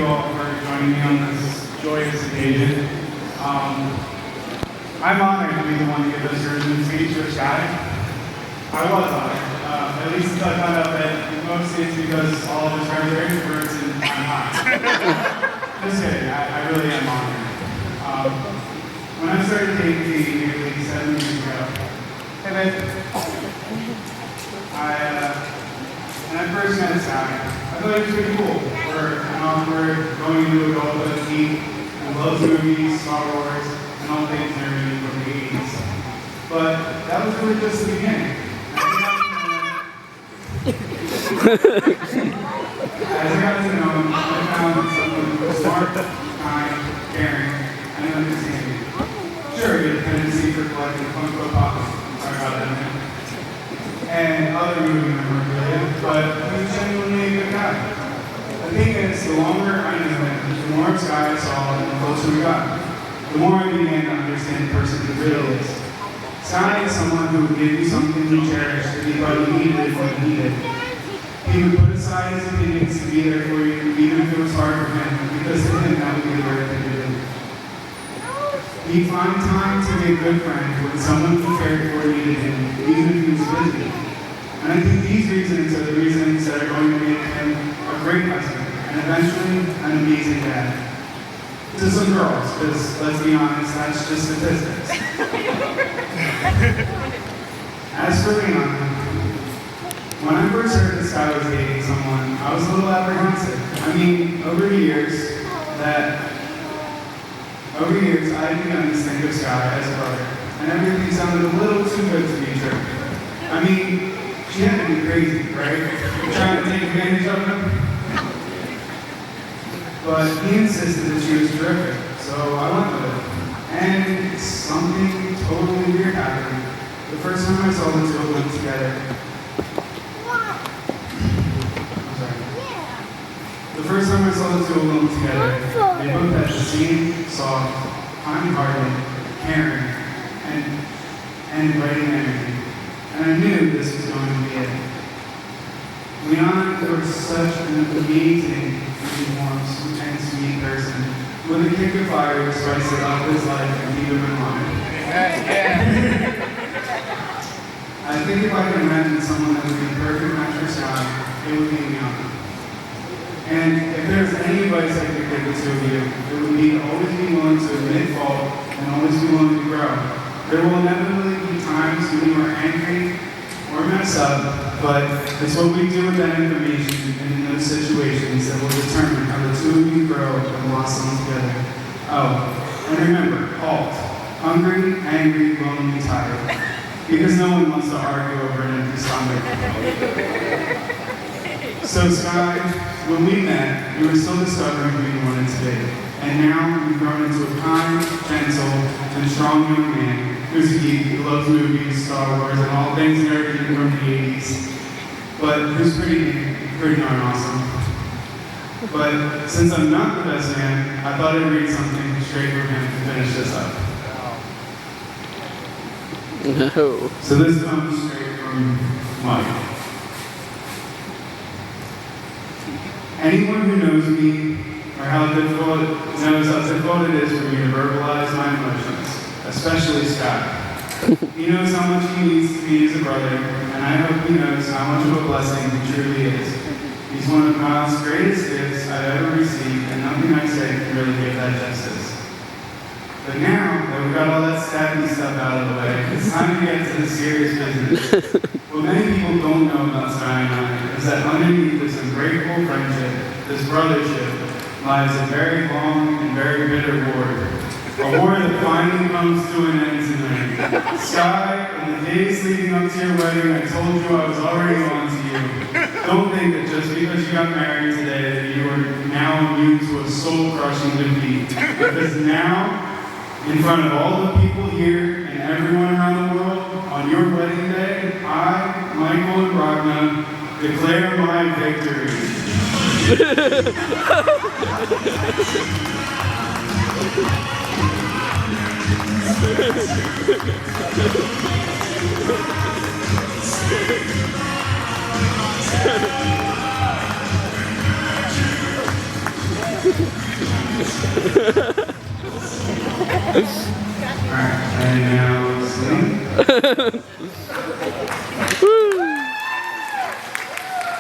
you all for joining me on this joyous occasion. I'm honored to be the one to give this urgent speech for Skye. I was honored, at least until I found out that mostly it's because all of his friends are introverts and I'm not. Just kidding, I really am honored. When I started dating nearly 7 years ago, hey babe, when I first met Skye, I thought he was pretty cool. We're going into adulthood, he loves movies, Star Wars, and all things nerdy from the 80s. But that was really just the beginning. As I got to know him, I found someone who was smart, kind, caring, and understanding. Sure, he had a tendency for collecting Funko Pops. Sorry about that, man. And other movie memorabilia, but he was genuinely a good guy. The thing is, the longer I knew him, the more Skye I saw, and the closer we got. The more I began to understand the person he really is. Skye is someone who would give you something you cherished if he thought you needed it when you needed it. He would put aside his opinions to be there for you, even if it was hard for him, because to him that would be the right thing to do. He'd find time to be a good friend when someone he cared for needed him, even if he was busy. And I think these reasons are the reasons that are going to make him a great husband, and eventually an amazing dad. To some girls, because let's be honest, that's just statistics. As for Leon, when I first heard that Skye was dating someone, I was a little apprehensive. I mean, over the years, I began to think of Skye as a brother, and everything sounded a little too good to be true. I mean, she had to be crazy, right? Trying to take advantage of him. But he insisted that she was terrific, so I went with it. And something totally weird happened. The first time I saw the two of them together, they both had the same soft, kind-hearted, caring, and inviting energy. And I knew this was going to be it. Leon was such an amazing, warm, and sweet person, with a kick of fire to spice it up his life and keep him in line. I think if I could imagine someone that would be a perfect match for Skye, it would be Leon. And if there's any advice I could give the two of you, it would be to always be willing to admit fault and always be willing to grow. There will inevitably be times when you are angry or mess up, but it's what we do with that information and in those situations that will determine how the two of you grow and blossom together. Oh, and remember, halt. Hungry, angry, lonely, tired. Because no one wants to argue over an empty stomach. So Skye, when we met, you were still discovering who you wanted to be. And now you've grown into a kind, gentle, and strong young man who's a geek, who loves movies, Star Wars, and all things nerdy from the 80s. But who's pretty darn awesome. But since I'm not the best man, I thought I'd read something straight from him to finish this up. No. So this comes straight from Mike. Anyone who knows me, or knows how difficult it is for me to verbalize my emotions, especially Skye. He knows how much he needs to be as a brother, and I hope he knows how much of a blessing he truly is. He's one of Miles' greatest gifts I've ever received, and nothing I say can really give that justice. But now that we've got all that sappy stuff out of the way, it's time to get to the serious business. What many people don't know about Skye and I is that underneath this unbreakable friendship, this brothership, lies a very long and very bitter war. A war that finally comes to an end tonight. Skye, in the days leading up to your wedding, I told you I was already on to you. Don't think that just because you got married today that you are now immune to a soul-crushing defeat. Because now, in front of all the people here and everyone around the world, on your wedding day, I, Michael and Ragna, declare my victory. Alright, and now sleep.